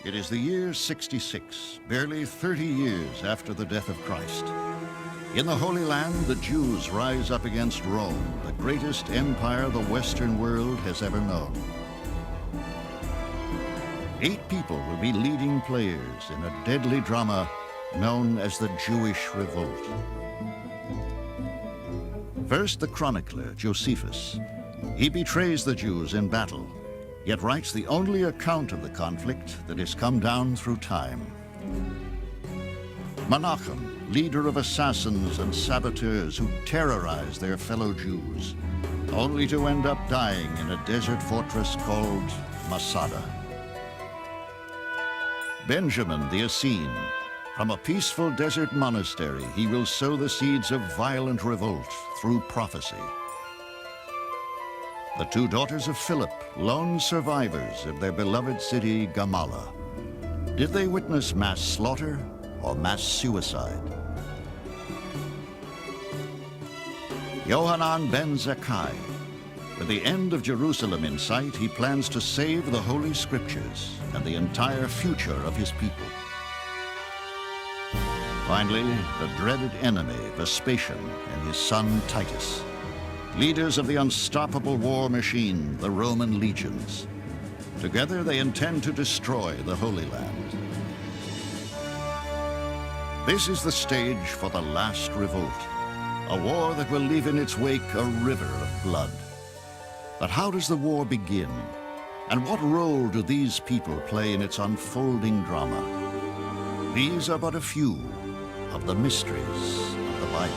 It is the year 66, barely 30 years after the death of Christ. In the Holy Land, the Jews rise up against Rome, the greatest empire the Western world has ever known. 8 people will be leading players in a deadly drama known as the Jewish Revolt. First, the chronicler, Josephus. He betrays the Jews in battle, yet writes the only account of the conflict that has come down through time. Menachem, leader of assassins and saboteurs who terrorize their fellow Jews, only to end up dying in a desert fortress called Masada. Benjamin the Essene, from a peaceful desert monastery, he will sow the seeds of violent revolt through prophecy. The 2 daughters of Philip, lone survivors of their beloved city, Gamala. Did they witness mass slaughter or mass suicide? Yohanan ben Zakkai. With the end of Jerusalem in sight, he plans to save the Holy Scriptures and the entire future of his people. Finally, the dreaded enemy, Vespasian, and his son Titus. Leaders of the unstoppable war machine, the Roman legions. Together, they intend to destroy the Holy Land. This is the stage for the Last Revolt, a war that will leave in its wake a river of blood. But how does the war begin? And what role do these people play in its unfolding drama? These are but a few of the mysteries of the Bible.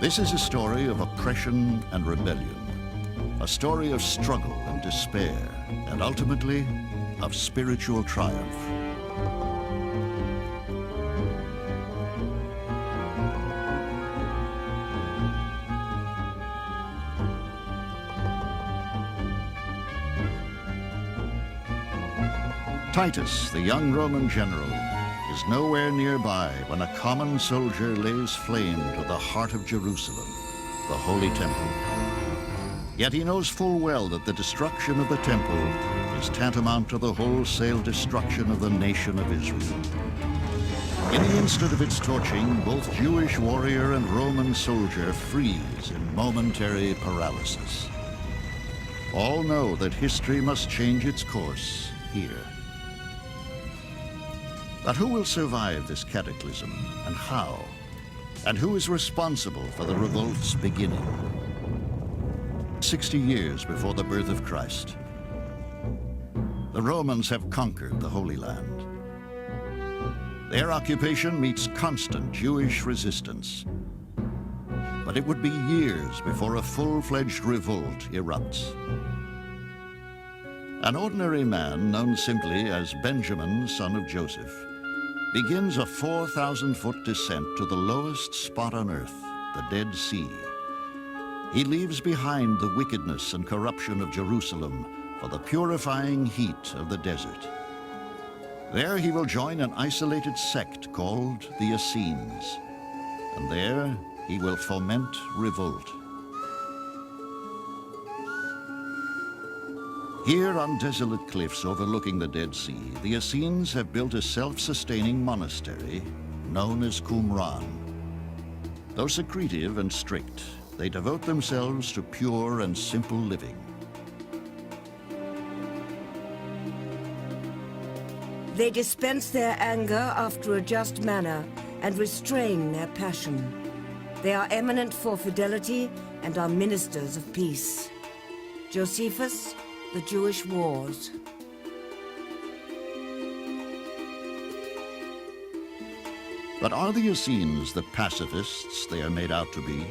This is a story of oppression and rebellion, a story of struggle and despair, and ultimately, of spiritual triumph. Titus, the young Roman general, is nowhere nearby when a common soldier lays flame to the heart of Jerusalem, the Holy Temple. Yet he knows full well that the destruction of the temple is tantamount to the wholesale destruction of the nation of Israel. In the instant of its torching, both Jewish warrior and Roman soldier freeze in momentary paralysis. All know that history must change its course here. But who will survive this cataclysm, and how? And who is responsible for the revolt's beginning? 60 years before the birth of Christ, the Romans have conquered the Holy Land. Their occupation meets constant Jewish resistance. But it would be years before a full-fledged revolt erupts. An ordinary man, known simply as Benjamin, son of Joseph, begins a 4,000-foot descent to the lowest spot on earth, the Dead Sea. He leaves behind the wickedness and corruption of Jerusalem for the purifying heat of the desert. There he will join an isolated sect called the Essenes, and there he will foment revolt. Here on desolate cliffs overlooking the Dead Sea, the Essenes have built a self-sustaining monastery known as Qumran. Though secretive and strict, they devote themselves to pure and simple living. They dispense their anger after a just manner and restrain their passion. They are eminent for fidelity and are ministers of peace. Josephus, The Jewish Wars. But are the Essenes the pacifists they are made out to be?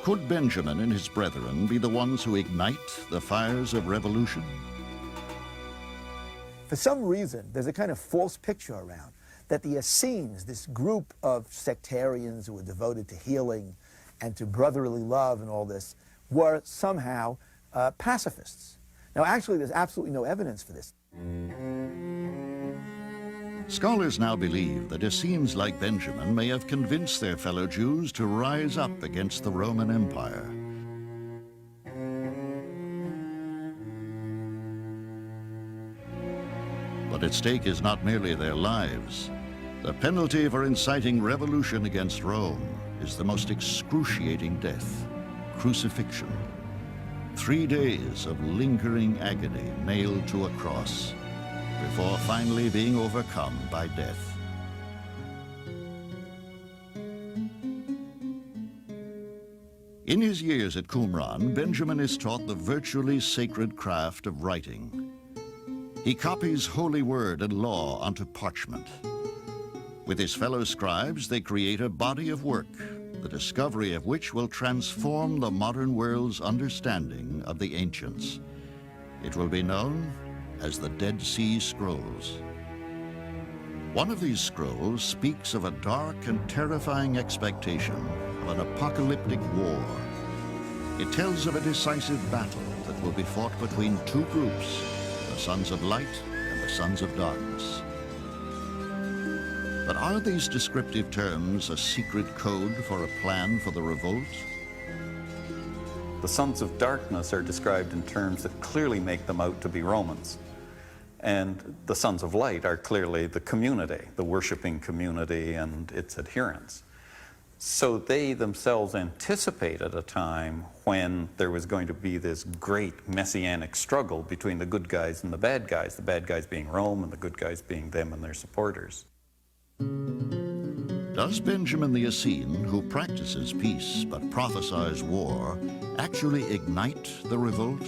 Could Benjamin and his brethren be the ones who ignite the fires of revolution? For some reason, there's a kind of false picture around that the Essenes, this group of sectarians who were devoted to healing and to brotherly love and all this, were somehow pacifists. Now, actually, there's absolutely no evidence for this. Scholars now believe that Essenes like Benjamin may have convinced their fellow Jews to rise up against the Roman Empire. But at stake is not merely their lives. The penalty for inciting revolution against Rome is the most excruciating death, crucifixion. 3 days of lingering agony nailed to a cross before finally being overcome by death. In his years at Qumran, Benjamin is taught the virtually sacred craft of writing. He copies holy word and law onto parchment. With his fellow scribes, they create a body of work, the discovery of which will transform the modern world's understanding of the ancients. It will be known as the Dead Sea Scrolls. One of these scrolls speaks of a dark and terrifying expectation of an apocalyptic war. It tells of a decisive battle that will be fought between two groups, the sons of light and the sons of darkness. But are these descriptive terms a secret code for a plan for the revolt? The sons of darkness are described in terms that clearly make them out to be Romans. And the sons of light are clearly the community, the worshiping community and its adherents. So they themselves anticipated a time when there was going to be this great messianic struggle between the good guys and the bad guys being Rome and the good guys being them and their supporters. Does Benjamin the Essene, who practices peace but prophesies war, actually ignite the revolt?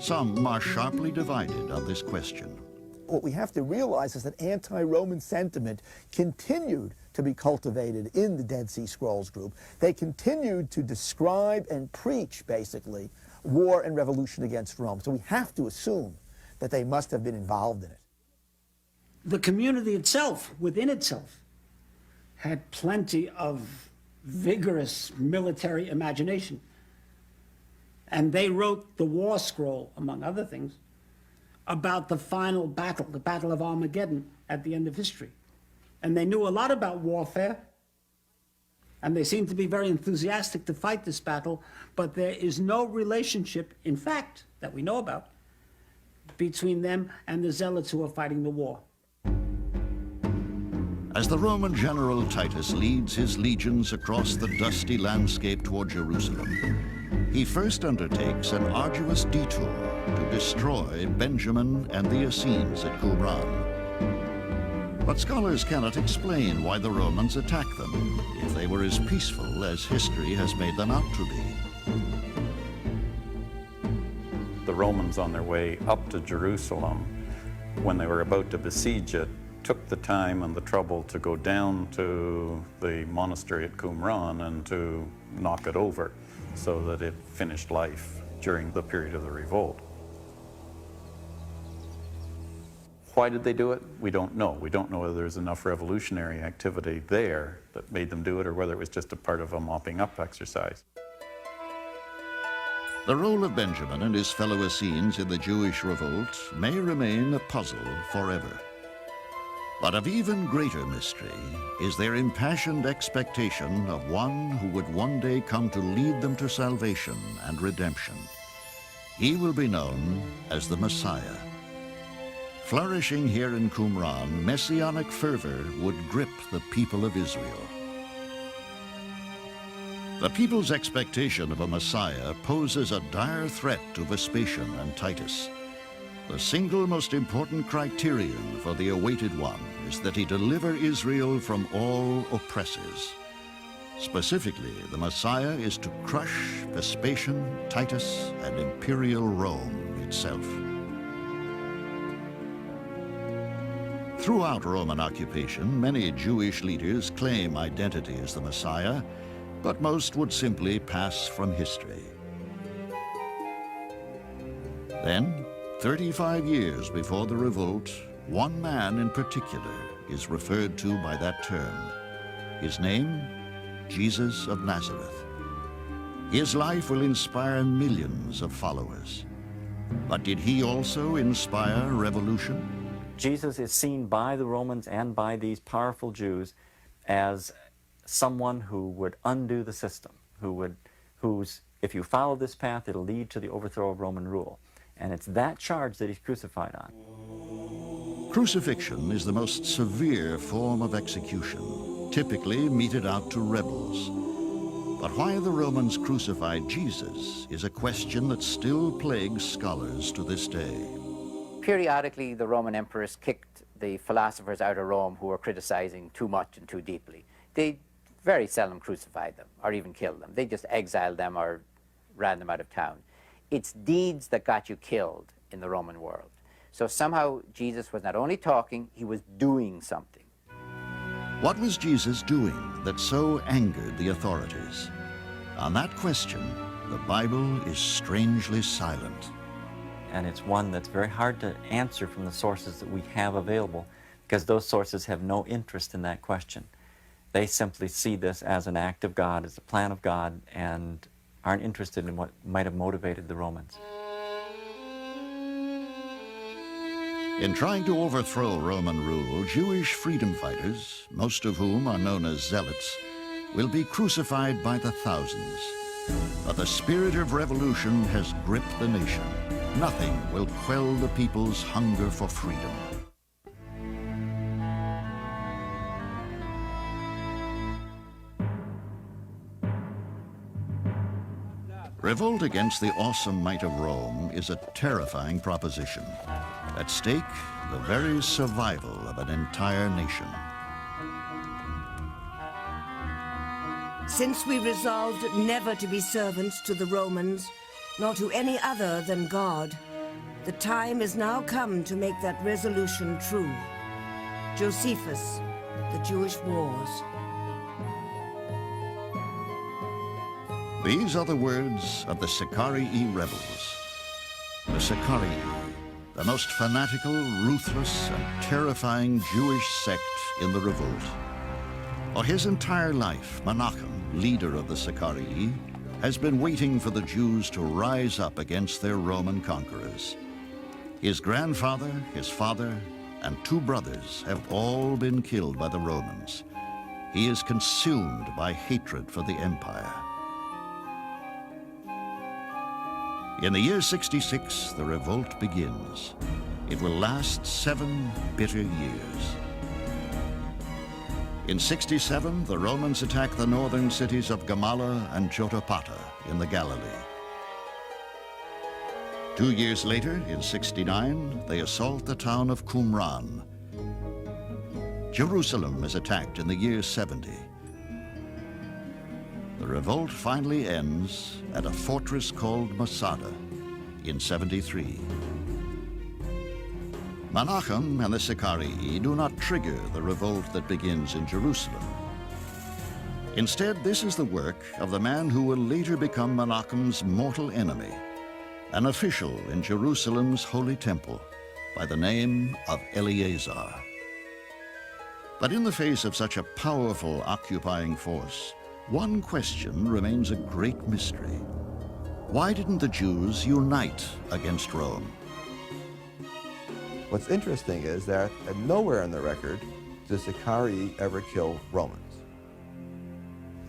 Some are sharply divided on this question. What we have to realize is that anti-Roman sentiment continued to be cultivated in the Dead Sea Scrolls group. They continued to describe and preach, basically, war and revolution against Rome. So we have to assume that they must have been involved in it. The community itself, within itself, had plenty of vigorous military imagination. And they wrote the war scroll, among other things, about the final battle, the Battle of Armageddon at the end of history. And they knew a lot about warfare, and they seemed to be very enthusiastic to fight this battle, but there is no relationship, in fact, that we know about, between them and the zealots who are fighting the war. As the Roman general Titus leads his legions across the dusty landscape toward Jerusalem, he first undertakes an arduous detour to destroy Benjamin and the Essenes at Qumran. But scholars cannot explain why the Romans attacked them if they were as peaceful as history has made them out to be. The Romans, on their way up to Jerusalem, when they were about to besiege it, took the time and the trouble to go down to the monastery at Qumran and to knock it over so that it finished life during the period of the revolt. Why did they do it? We don't know. We don't know whether there's enough revolutionary activity there that made them do it or whether it was just a part of a mopping up exercise. The role of Benjamin and his fellow Essenes in the Jewish revolt may remain a puzzle forever. But of even greater mystery is their impassioned expectation of one who would one day come to lead them to salvation and redemption. He will be known as the Messiah. Flourishing here in Qumran, messianic fervor would grip the people of Israel. The people's expectation of a Messiah poses a dire threat to Vespasian and Titus. The single most important criterion for the awaited one is that he deliver Israel from all oppressors. Specifically, the Messiah is to crush Vespasian, Titus, and imperial Rome itself. Throughout Roman occupation, many Jewish leaders claim identity as the Messiah, but most would simply pass from history. Then, 35 years before the revolt, one man in particular is referred to by that term. His name, Jesus of Nazareth. His life will inspire millions of followers. But did he also inspire revolution? Jesus is seen by the Romans and by these powerful Jews as someone who would undo the system, whose, if you follow this path, it'll lead to the overthrow of Roman rule. And it's that charge that he's crucified on. Crucifixion is the most severe form of execution, typically meted out to rebels. But why the Romans crucified Jesus is a question that still plagues scholars to this day. Periodically, the Roman emperors kicked the philosophers out of Rome who were criticizing too much and too deeply. They very seldom crucified them or even killed them. They just exiled them or ran them out of town. It's deeds that got you killed in the Roman world. So somehow Jesus was not only talking, he was doing something. What was Jesus doing that so angered the authorities? On that question, the Bible is strangely silent. And it's one that's very hard to answer from the sources that we have available, because those sources have no interest in that question. They simply see this as an act of God, as a plan of God, and aren't interested in what might have motivated the Romans. In trying to overthrow Roman rule, Jewish freedom fighters, most of whom are known as zealots, will be crucified by the thousands. But the spirit of revolution has gripped the nation. Nothing will quell the people's hunger for freedom. Revolt against the awesome might of Rome is a terrifying proposition. At stake, the very survival of an entire nation. Since we resolved never to be servants to the Romans, nor to any other than God, the time is now come to make that resolution true. Josephus, the Jewish Wars. These are the words of the Sicarii rebels. The Sicarii, the most fanatical, ruthless, and terrifying Jewish sect in the revolt. For his entire life, Menachem, leader of the Sicarii, has been waiting for the Jews to rise up against their Roman conquerors. His grandfather, his father, and two brothers have all been killed by the Romans. He is consumed by hatred for the empire. In the year 66, the revolt begins. It will last 7 bitter years. In 67, the Romans attack the northern cities of Gamala and Jotapata in the Galilee. 2 years later, in 69, they assault the town of Qumran. Jerusalem is attacked in the year 70. The revolt finally ends at a fortress called Masada in 73. Menachem and the Sicarii do not trigger the revolt that begins in Jerusalem. Instead, this is the work of the man who will later become Menachem's mortal enemy, an official in Jerusalem's holy temple by the name of Eleazar. But in the face of such a powerful occupying force, one question remains a great mystery. Why didn't the Jews unite against Rome? What's interesting is that nowhere in the record does Sicarii ever kill Romans.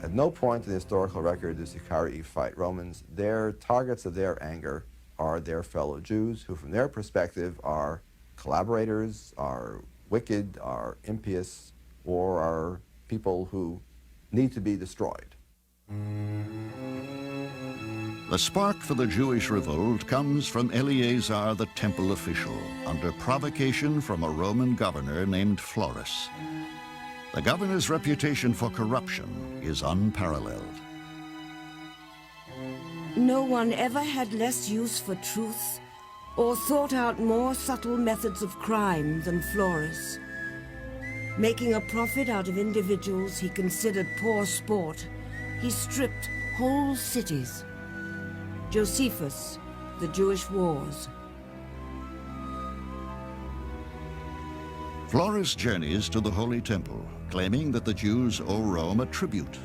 At no point in the historical record does Sicarii fight Romans. Their targets of their anger are their fellow Jews, who from their perspective are collaborators, are wicked, are impious, or are people who need to be destroyed. The spark for the Jewish revolt comes from Eleazar, the temple official, under provocation from a Roman governor named Florus. The governor's reputation for corruption is unparalleled. No one ever had less use for truth or thought out more subtle methods of crime than Florus. Making a profit out of individuals he considered poor sport, he stripped whole cities. Josephus, the Jewish Wars. Florus journeys to the Holy Temple, claiming that the Jews owe Rome a tribute.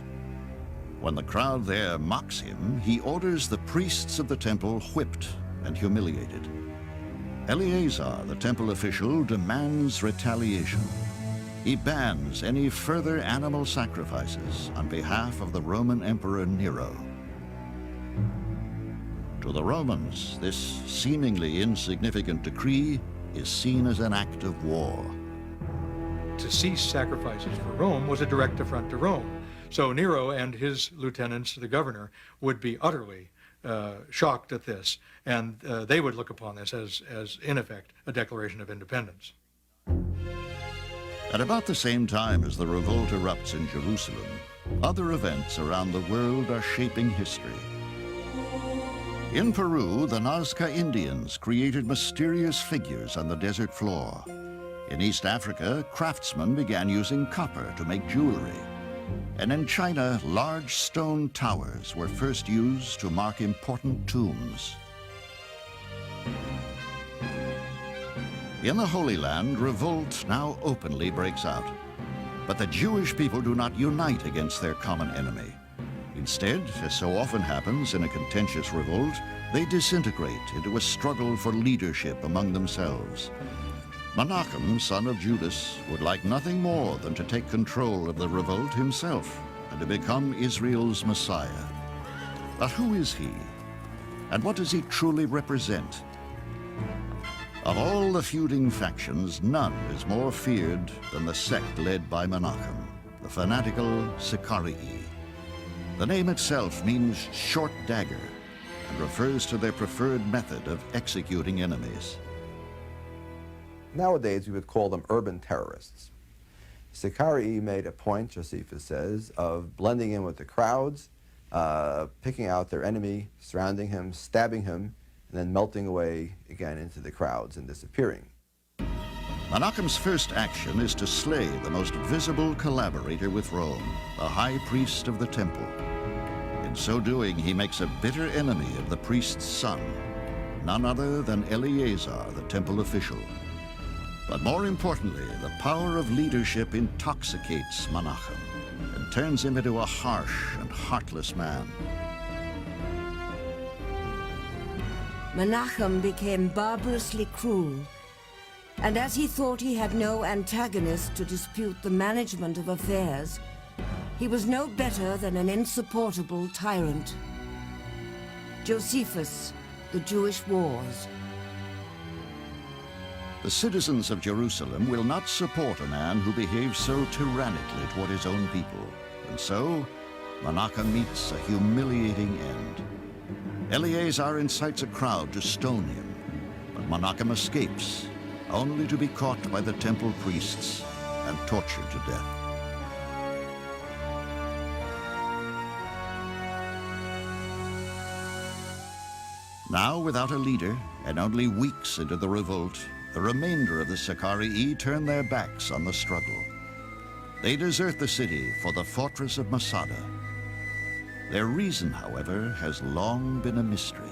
When the crowd there mocks him, he orders the priests of the temple whipped and humiliated. Eleazar, the temple official, demands retaliation. He bans any further animal sacrifices on behalf of the Roman Emperor Nero. To the Romans, this seemingly insignificant decree is seen as an act of war. To cease sacrifices for Rome was a direct affront to Rome. So Nero and his lieutenants, the governor, would be utterly shocked at this, and they would look upon this as, in effect, a declaration of independence. At about the same time as the revolt erupts in Jerusalem, other events around the world are shaping history. In Peru, the Nazca Indians created mysterious figures on the desert floor. In East Africa, craftsmen began using copper to make jewelry. And in China, large stone towers were first used to mark important tombs. In the Holy Land, revolt now openly breaks out. But the Jewish people do not unite against their common enemy. Instead, as so often happens in a contentious revolt, they disintegrate into a struggle for leadership among themselves. Menachem, son of Judas, would like nothing more than to take control of the revolt himself and to become Israel's Messiah. But who is he? And what does he truly represent? Of all the feuding factions, none is more feared than the sect led by Menachem, the fanatical Sicarii. The name itself means short dagger and refers to their preferred method of executing enemies. Nowadays, we would call them urban terrorists. Sicarii made a point, Josephus says, of blending in with the crowds, picking out their enemy, surrounding him, stabbing him, and then melting away again into the crowds and disappearing. Menachem's first action is to slay the most visible collaborator with Rome, the high priest of the temple. In so doing, he makes a bitter enemy of the priest's son, none other than Eleazar, the temple official. But more importantly, the power of leadership intoxicates Menachem and turns him into a harsh and heartless man. Menachem became barbarously cruel, and as he thought he had no antagonist to dispute the management of affairs, he was no better than an insupportable tyrant. Josephus, the Jewish Wars. The citizens of Jerusalem will not support a man who behaves so tyrannically toward his own people, and so Menachem meets a humiliating end. Eleazar incites a crowd to stone him, but Menachem escapes, only to be caught by the temple priests and tortured to death. Now, without a leader, and only weeks into the revolt, the remainder of the Sicarii turn their backs on the struggle. They desert the city for the fortress of Masada. Their reason, however, has long been a mystery.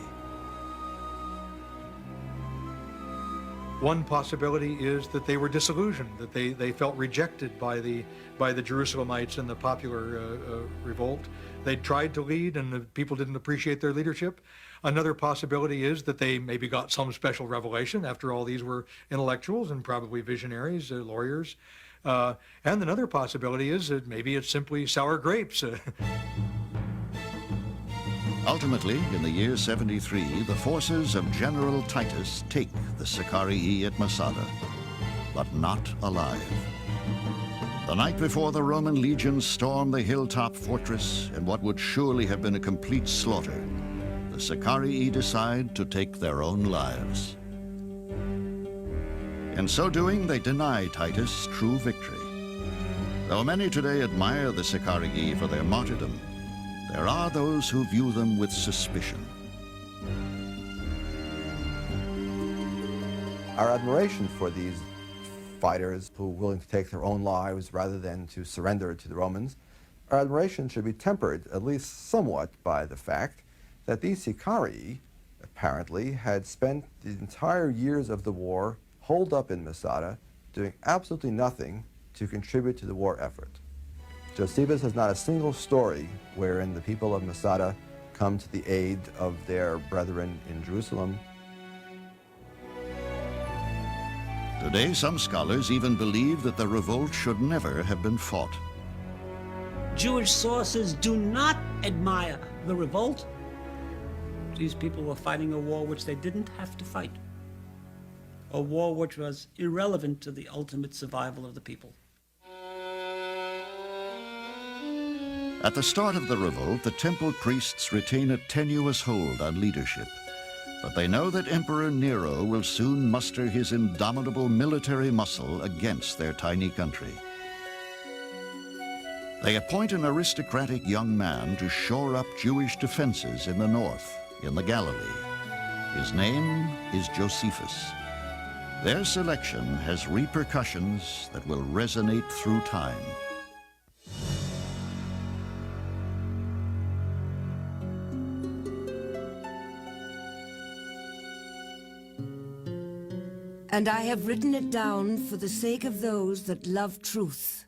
One possibility is that they were disillusioned, that they felt rejected by the Jerusalemites in the popular revolt. They tried to lead and the people didn't appreciate their leadership. Another possibility is that they maybe got some special revelation. After all, these were intellectuals and probably visionaries, lawyers. And another possibility is that maybe it's simply sour grapes. Ultimately, in the year 73, the forces of General Titus take the Sicarii at Masada, but not alive. The night before the Roman legions stormed the hilltop fortress in what would surely have been a complete slaughter, the the Sicarii decide to take their own lives. In so doing, they deny Titus true victory. Though many today admire the Sicarii for their martyrdom, there are those who view them with suspicion. Our admiration for these fighters who are willing to take their own lives rather than to surrender to the Romans, our admiration should be tempered at least somewhat by the fact that these Sicarii apparently had spent the entire years of the war holed up in Masada, doing absolutely nothing to contribute to the war effort. Josephus has not a single story wherein the people of Masada come to the aid of their brethren in Jerusalem. Today, some scholars even believe that the revolt should never have been fought. Jewish sources do not admire the revolt. These people were fighting a war which they didn't have to fight. A war which was irrelevant to the ultimate survival of the people. At the start of the revolt, the temple priests retain a tenuous hold on leadership. But they know that Emperor Nero will soon muster his indomitable military muscle against their tiny country. They appoint an aristocratic young man to shore up Jewish defenses in the north, in the Galilee. His name is Josephus. Their selection has repercussions that will resonate through time. And I have written it down for the sake of those that love truth.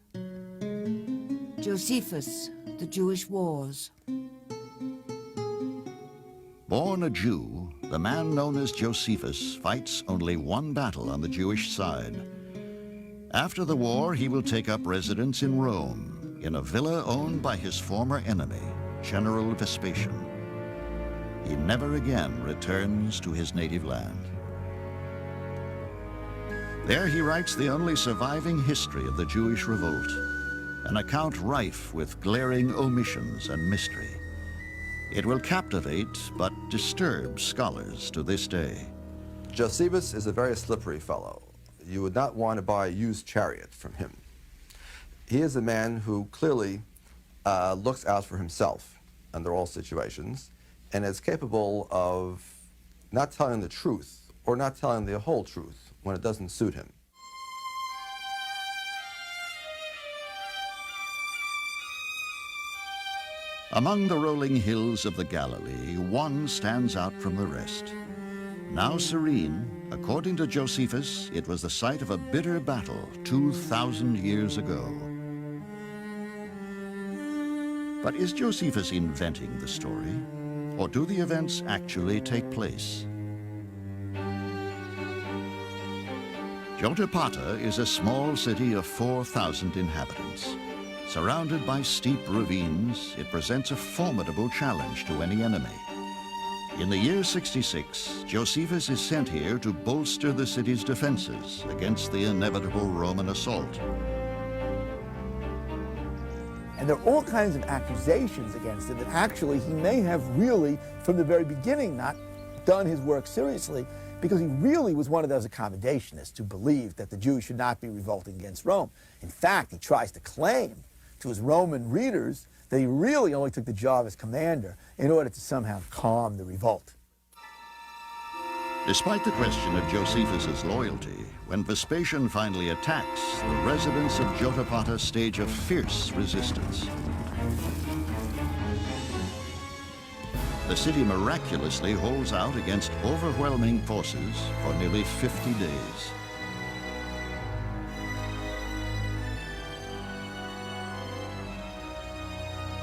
Josephus, the Jewish Wars. Born a Jew, the man known as Josephus fights only one battle on the Jewish side. After the war, he will take up residence in Rome, in a villa owned by his former enemy, General Vespasian. He never again returns to his native land. There he writes the only surviving history of the Jewish revolt, an account rife with glaring omissions and mystery. It will captivate but disturb scholars to this day. Josephus is a very slippery fellow. You would not want to buy a used chariot from him. He is a man who clearly looks out for himself under all situations and is capable of not telling the truth or not telling the whole truth when it doesn't suit him. Among the rolling hills of the Galilee, one stands out from the rest. Now serene, according to Josephus, it was the site of a bitter battle 2,000 years ago. But is Josephus inventing the story, or do the events actually take place? Jotapata is a small city of 4,000 inhabitants. Surrounded by steep ravines, it presents a formidable challenge to any enemy. In the year 66, Josephus is sent here to bolster the city's defenses against the inevitable Roman assault. And there are all kinds of accusations against him that actually he may have really, from the very beginning, not done his work seriously, because he really was one of those accommodationists who believed that the Jews should not be revolting against Rome. In fact, he tries to claim to his Roman readers that he really only took the job as commander in order to somehow calm the revolt. Despite the question of Josephus's loyalty, when Vespasian finally attacks, the residents of Jotapata stage a fierce resistance. The city miraculously holds out against overwhelming forces for nearly 50 days.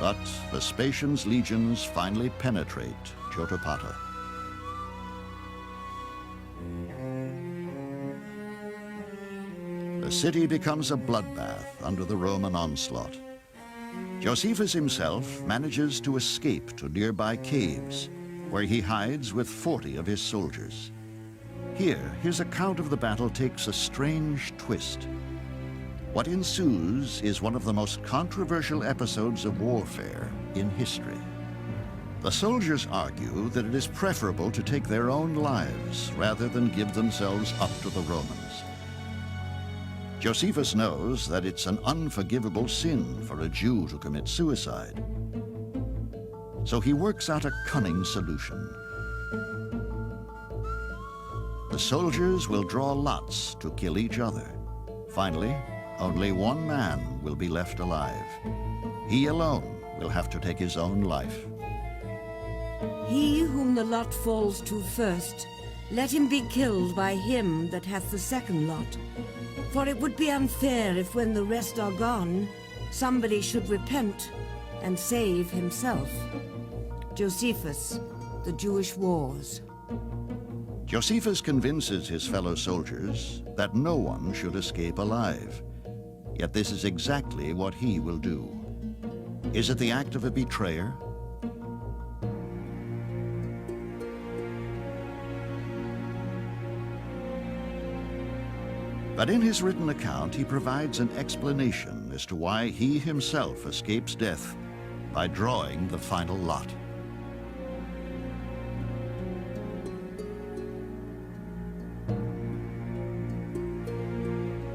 But Vespasian's legions finally penetrate Jotapata. The city becomes a bloodbath under the Roman onslaught. Josephus himself manages to escape to nearby caves, where he hides with 40 of his soldiers. Here, his account of the battle takes a strange twist. What ensues is one of the most controversial episodes of warfare in history. The soldiers argue that it is preferable to take their own lives rather than give themselves up to the Romans. Josephus knows that it's an unforgivable sin for a Jew to commit suicide. So he works out a cunning solution. The soldiers will draw lots to kill each other. Finally, only one man will be left alive. He alone will have to take his own life. He whom the lot falls to first, let him be killed by him that hath the second lot. For it would be unfair if when the rest are gone, somebody should repent and save himself. Josephus, The Jewish Wars. Josephus convinces his fellow soldiers that no one should escape alive. Yet this is exactly what he will do. Is it the act of a betrayer? But in his written account, he provides an explanation as to why he himself escapes death by drawing the final lot.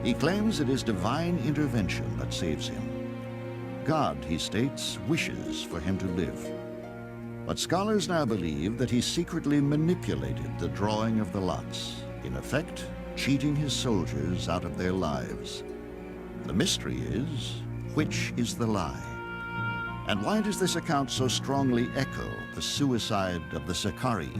He claims it is divine intervention that saves him. God, he states, wishes for him to live. But scholars now believe that he secretly manipulated the drawing of the lots, in effect, cheating his soldiers out of their lives. The mystery is, which is the lie? And why does this account so strongly echo the suicide of the Sicarii?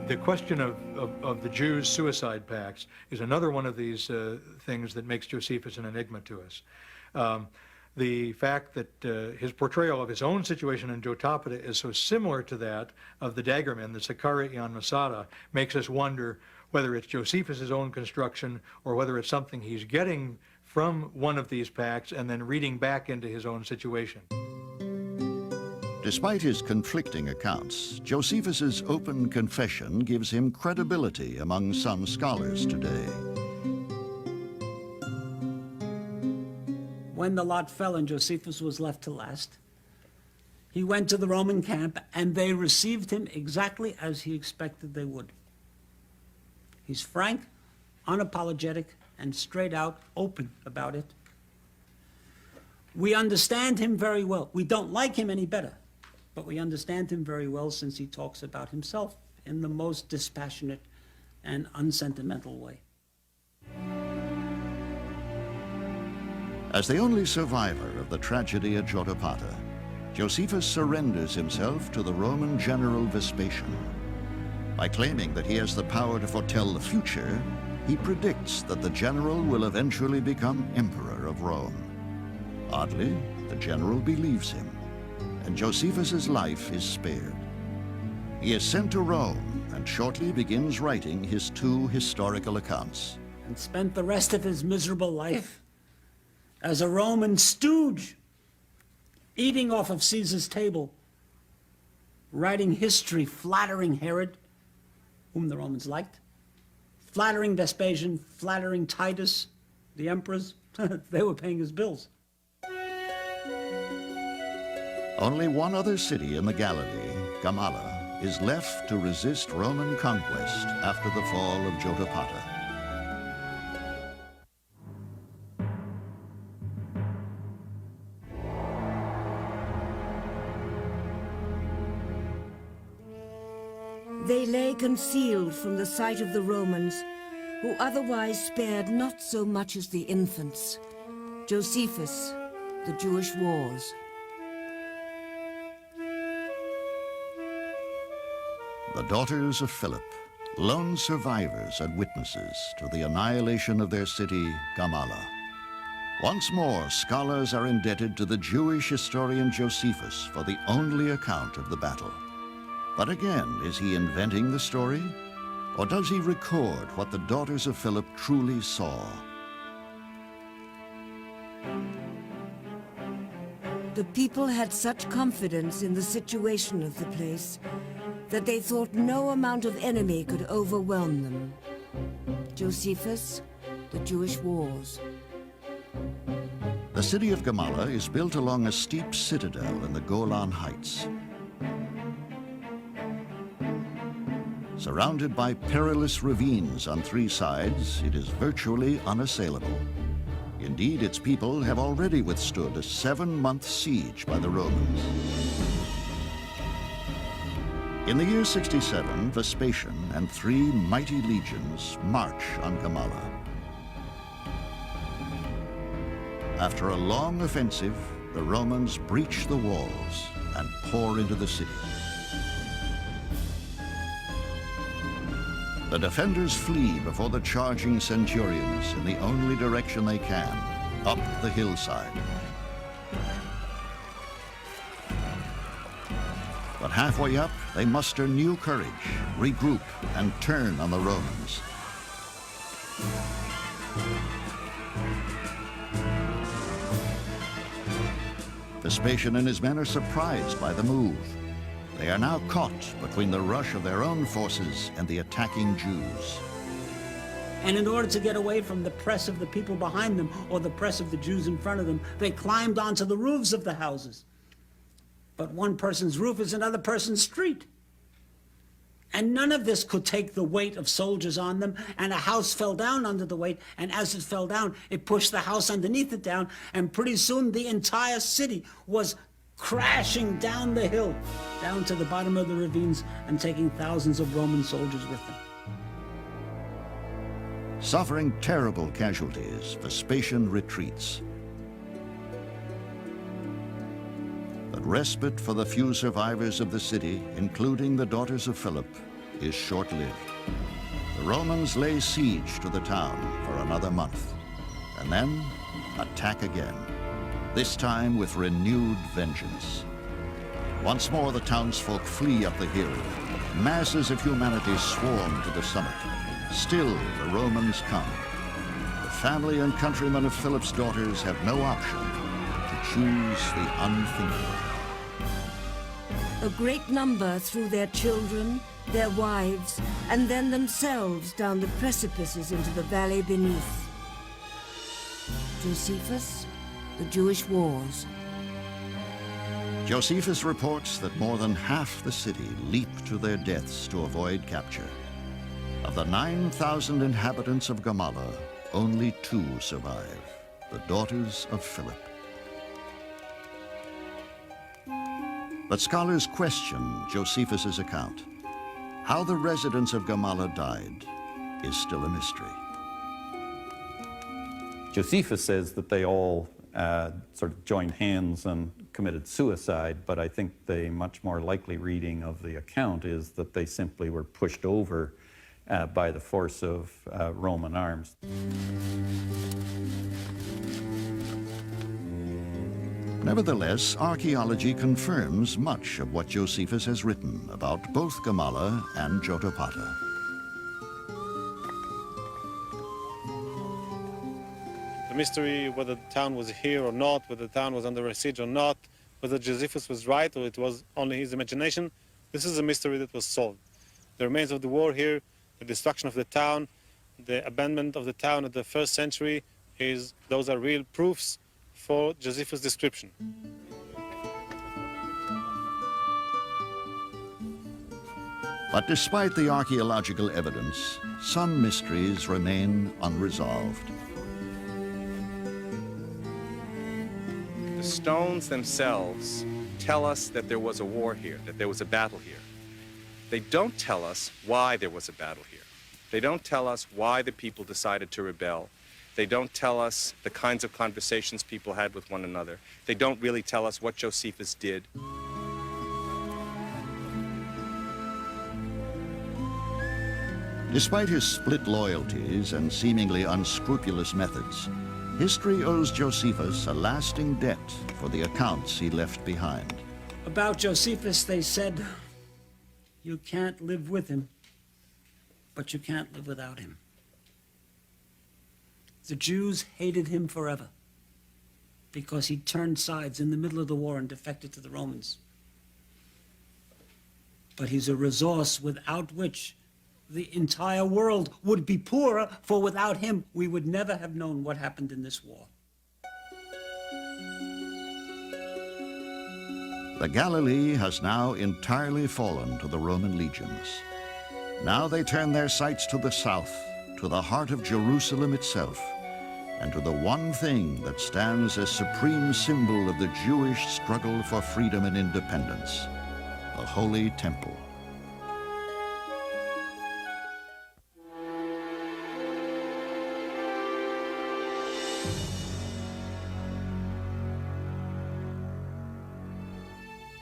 The question of the Jews' suicide pacts is another one of these things that makes Josephus an enigma to us. The fact that his portrayal of his own situation in Jotapata is so similar to that of the daggermen, the Sicarii on Masada, makes us wonder whether it's Josephus' own construction or whether it's something he's getting from one of these pacts and then reading back into his own situation. Despite his conflicting accounts, Josephus's open confession gives him credibility among some scholars today. When the lot fell and Josephus was left to last, he went to the Roman camp and they received him exactly as he expected they would. He's frank, unapologetic, and straight out open about it. We understand him very well. We don't like him any better, but we understand him very well since he talks about himself in the most dispassionate and unsentimental way. As the only survivor of the tragedy at Jotapata, Josephus surrenders himself to the Roman general Vespasian. By claiming that he has the power to foretell the future, he predicts that the general will eventually become emperor of Rome. Oddly, the general believes him, and Josephus's life is spared. He is sent to Rome and shortly begins writing his two historical accounts. And spent the rest of his miserable life as a Roman stooge, eating off of Caesar's table, writing history, flattering Herod, whom the Romans liked, flattering Vespasian, flattering Titus, the emperors. They were paying his bills. Only one other city in the Galilee, Gamala, is left to resist Roman conquest after the fall of Jotapata. They lay concealed from the sight of the Romans, who otherwise spared not so much as the infants. Josephus, The Jewish Wars. The daughters of Philip, lone survivors and witnesses to the annihilation of their city, Gamala. Once more, scholars are indebted to the Jewish historian Josephus for the only account of the battle. But again, is he inventing the story? Or does he record what the daughters of Philip truly saw? The people had such confidence in the situation of the place that they thought no amount of enemy could overwhelm them. Josephus, The Jewish Wars. The city of Gamala is built along a steep citadel in the Golan Heights. Surrounded by perilous ravines on three sides, it is virtually unassailable. Indeed, its people have already withstood a 7-month siege by the Romans. In the year 67, Vespasian and 3 mighty legions march on Gamala. After a long offensive, the Romans breach the walls and pour into the city. The defenders flee before the charging centurions in the only direction they can, up the hillside. But halfway up, they muster new courage, regroup, and turn on the Romans. Vespasian and his men are surprised by the move. They are now caught between the rush of their own forces and the attacking Jews. And in order to get away from the press of the people behind them or the press of the Jews in front of them, they climbed onto the roofs of the houses. But one person's roof is another person's street. And none of this could take the weight of soldiers on them, and a house fell down under the weight, and as it fell down, it pushed the house underneath it down, and pretty soon the entire city was crashing down the hill, down to the bottom of the ravines, and taking thousands of Roman soldiers with them. Suffering terrible casualties, Vespasian retreats. But respite for the few survivors of the city, including the daughters of Philip, is short-lived. The Romans lay siege to the town for another month, and then attack again, this time with renewed vengeance. Once more the townsfolk flee up the hill. Masses of humanity swarm to the summit. Still, the Romans come. The family and countrymen of Philip's daughters have no option to choose the unthinkable. A great number threw their children, their wives, and then themselves down the precipices into the valley beneath. Josephus, The Jewish Wars. Josephus reports that more than half the city leaped to their deaths to avoid capture. Of the 9,000 inhabitants of Gamala, only 2 survive, the daughters of Philip. But scholars question Josephus's account. How the residents of Gamala died is still a mystery. Josephus says that they all sort of joined hands and committed suicide, but I think the much more likely reading of the account is that they simply were pushed over by the force of Roman arms. Nevertheless, archaeology confirms much of what Josephus has written about both Gamala and Jotapata. The mystery whether the town was here or not, whether the town was under a siege or not, whether Josephus was right or it was only his imagination, this is a mystery that was solved. The remains of the war here, the destruction of the town, the abandonment of the town at the 1st century, those are real proofs for Josephus' description. But despite the archaeological evidence, some mysteries remain unresolved. The stones themselves tell us that there was a war here, that there was a battle here. They don't tell us why there was a battle here. They don't tell us why the people decided to rebel. They don't tell us the kinds of conversations people had with one another. They don't really tell us what Josephus did. Despite his split loyalties and seemingly unscrupulous methods, history owes Josephus a lasting debt for the accounts he left behind. About Josephus, they said, you can't live with him, but you can't live without him. The Jews hated him forever because he turned sides in the middle of the war and defected to the Romans. But he's a resource without which the entire world would be poorer, for without him, we would never have known what happened in this war. The Galilee has now entirely fallen to the Roman legions. Now they turn their sights to the south, to the heart of Jerusalem itself, and to the one thing that stands as supreme symbol of the Jewish struggle for freedom and independence, the Holy Temple.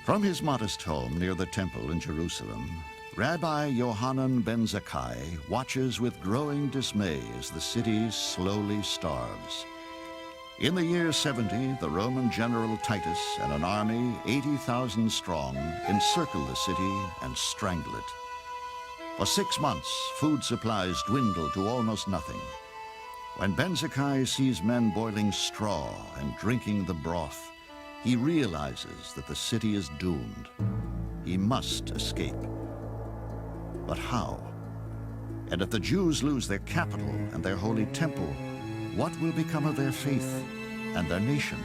From his modest home near the temple in Jerusalem, Rabbi Yohanan ben Zakkai watches with growing dismay as the city slowly starves. In the year 70, the Roman general Titus and an army 80,000 strong encircle the city and strangle it. For 6 months, food supplies dwindle to almost nothing. When ben Zakkai sees men boiling straw and drinking the broth, he realizes that the city is doomed. He must escape. But how? And if the Jews lose their capital and their holy temple, what will become of their faith and their nation?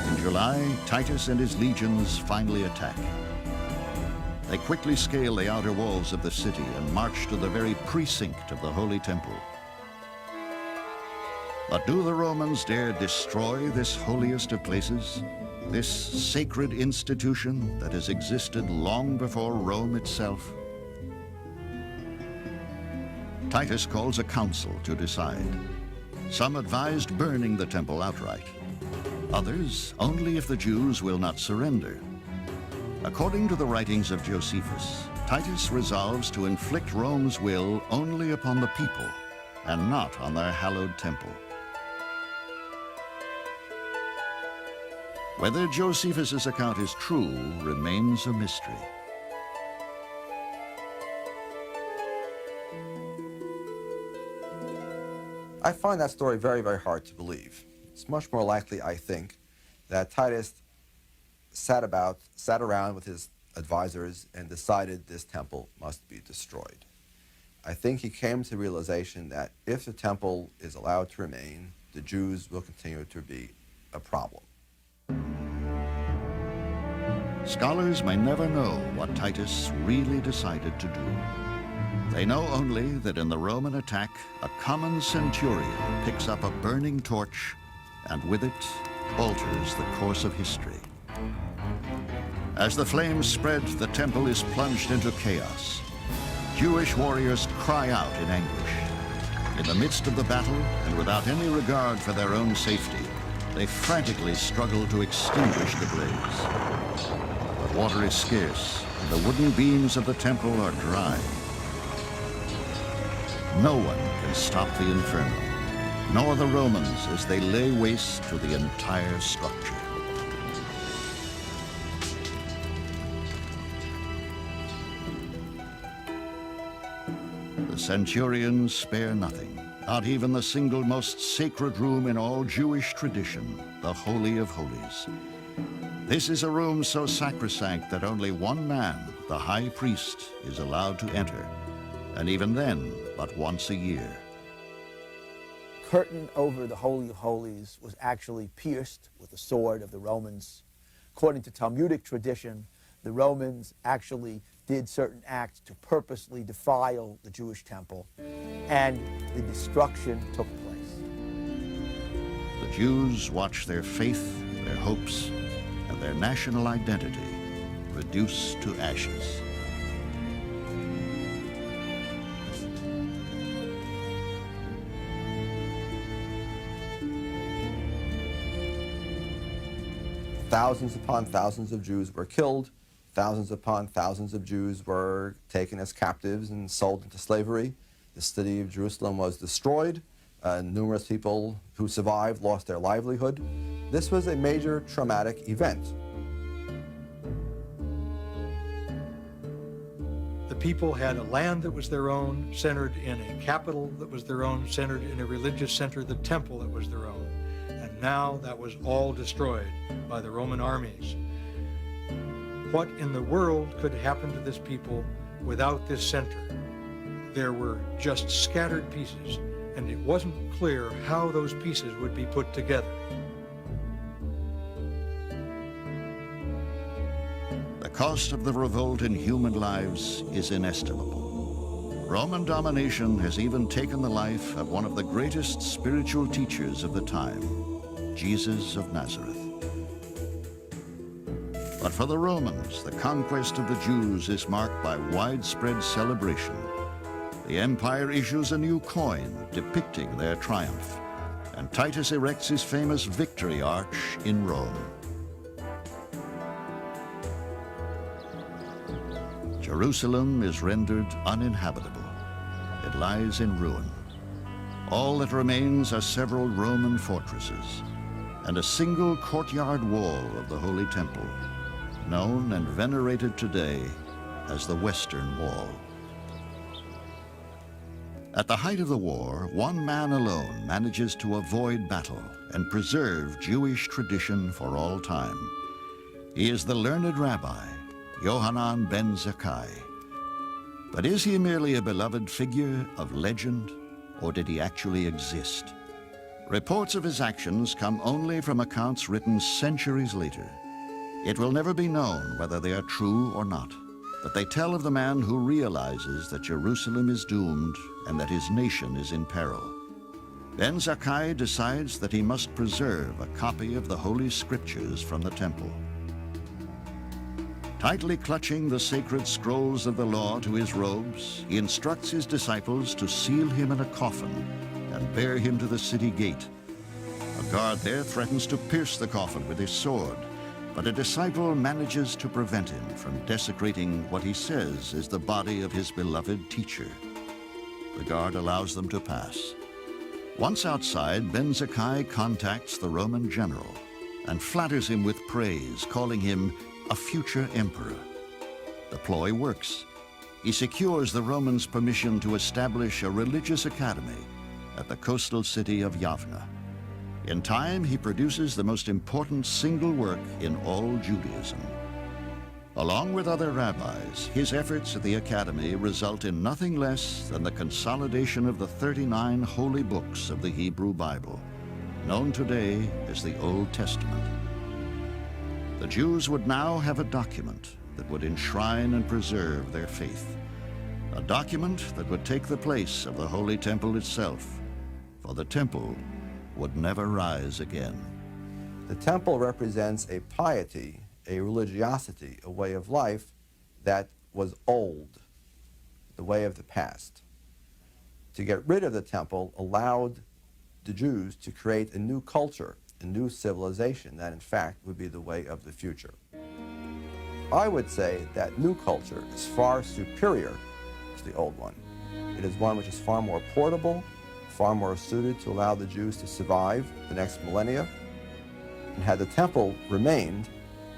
In July, Titus and his legions finally attack. They quickly scale the outer walls of the city and march to the very precinct of the Holy Temple. But do the Romans dare destroy this holiest of places, this sacred institution that has existed long before Rome itself? Titus calls a council to decide. Some advised burning the temple outright. Others, only if the Jews will not surrender. According to the writings of Josephus, Titus resolves to inflict Rome's will only upon the people and not on their hallowed temple. Whether Josephus's account is true remains a mystery. I find that story very, very hard to believe. It's much more likely, I think, that Titus sat around with his advisors and decided this temple must be destroyed. I think he came to the realization that if the temple is allowed to remain, the Jews will continue to be a problem. Scholars may never know what Titus really decided to do. They know only that in the Roman attack, a common centurion picks up a burning torch and with it alters the course of history. As the flames spread, the temple is plunged into chaos. Jewish warriors cry out in anguish. In the midst of the battle, and without any regard for their own safety, they frantically struggle to extinguish the blaze. But water is scarce, and the wooden beams of the temple are dry. No one can stop the inferno, nor the Romans as they lay waste to the entire structure. The centurions spare nothing, not even the single most sacred room in all Jewish tradition, the Holy of Holies. This is a room so sacrosanct that only one man, the high priest, is allowed to enter, and even then, but once a year. Curtain over the Holy of Holies was actually pierced with the sword of the Romans. According to Talmudic tradition, the Romans actually did certain acts to purposely defile the Jewish temple, and the destruction took place. The Jews watch their faith, their hopes, and their national identity reduced to ashes. Thousands upon thousands of Jews were killed. Thousands upon thousands of Jews were taken as captives and sold into slavery. The city of Jerusalem was destroyed. Numerous people who survived lost their livelihood. This was a major traumatic event. The people had a land that was their own, centered in a capital that was their own, centered in a religious center, the temple that was their own. And now that was all destroyed by the Roman armies. what in the world could happen to this people without this center. There were just scattered pieces, and it wasn't clear how those pieces would be put together. The cost of the revolt in human lives is inestimable. Roman domination has even taken the life of one of the greatest spiritual teachers of the time, Jesus of Nazareth. But for the Romans, the conquest of the Jews is marked by widespread celebration. The empire issues a new coin depicting their triumph, and Titus erects his famous victory arch in Rome. Jerusalem is rendered uninhabitable. It lies in ruin. All that remains are several Roman fortresses and a single courtyard wall of the Holy Temple, known and venerated today as the Western Wall. At the height of the war, one man alone manages to avoid battle and preserve Jewish tradition for all time. He is the learned rabbi, Yohanan ben Zakkai. But is he merely a beloved figure of legend, or did he actually exist? Reports of his actions come only from accounts written centuries later. It will never be known whether they are true or not, but they tell of the man who realizes that Jerusalem is doomed and that his nation is in peril. Ben Zakkai decides that he must preserve a copy of the Holy Scriptures from the temple. Tightly clutching the sacred scrolls of the law to his robes, he instructs his disciples to seal him in a coffin and bear him to the city gate. A guard there threatens to pierce the coffin with his sword, but a disciple manages to prevent him from desecrating what he says is the body of his beloved teacher. The guard allows them to pass. Once outside, Ben Zakkai contacts the Roman general and flatters him with praise, calling him a future emperor. The ploy works. He secures the Romans' permission to establish a religious academy at the coastal city of Yavna. In time, he produces the most important single work in all Judaism. Along with other rabbis, his efforts at the academy result in nothing less than the consolidation of the 39 holy books of the Hebrew Bible, known today as the Old Testament. The Jews would now have a document that would enshrine and preserve their faith, a document that would take the place of the Holy Temple itself, for the temple would never rise again. The temple represents a piety, a religiosity, a way of life that was old, the way of the past. To get rid of the temple allowed the Jews to create a new culture, a new civilization that in fact would be the way of the future. I would say that new culture is far superior to the old one. It is one which is far more portable, far more suited to allow the Jews to survive the next millennia. And had the temple remained,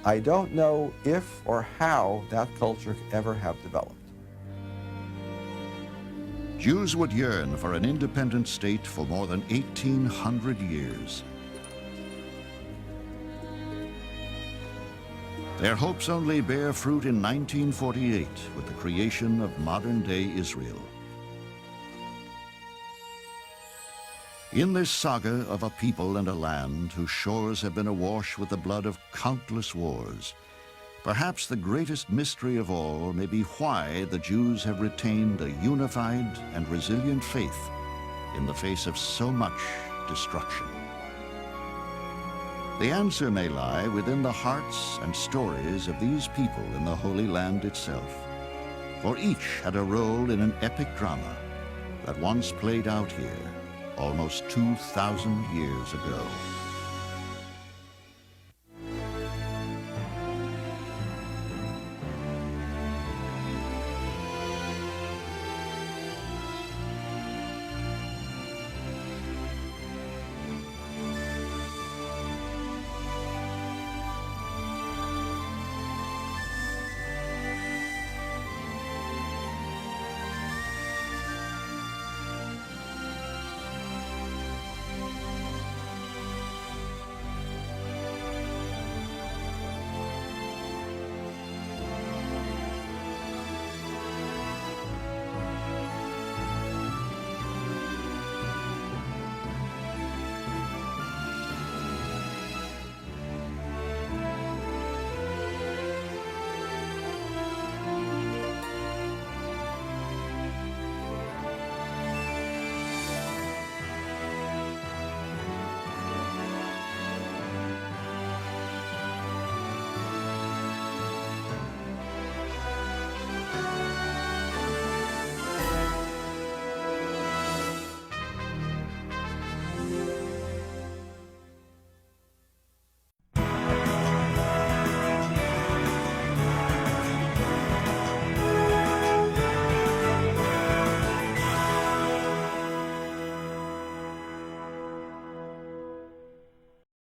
I don't know if or how that culture could ever have developed. Jews would yearn for an independent state for more than 1,800 years. Their hopes only bear fruit in 1948 with the creation of modern-day Israel. In this saga of a people and a land whose shores have been awash with the blood of countless wars, perhaps the greatest mystery of all may be why the Jews have retained a unified and resilient faith in the face of so much destruction. The answer may lie within the hearts and stories of these people in the Holy Land itself, for each had a role in an epic drama that once played out here almost 2,000 years ago.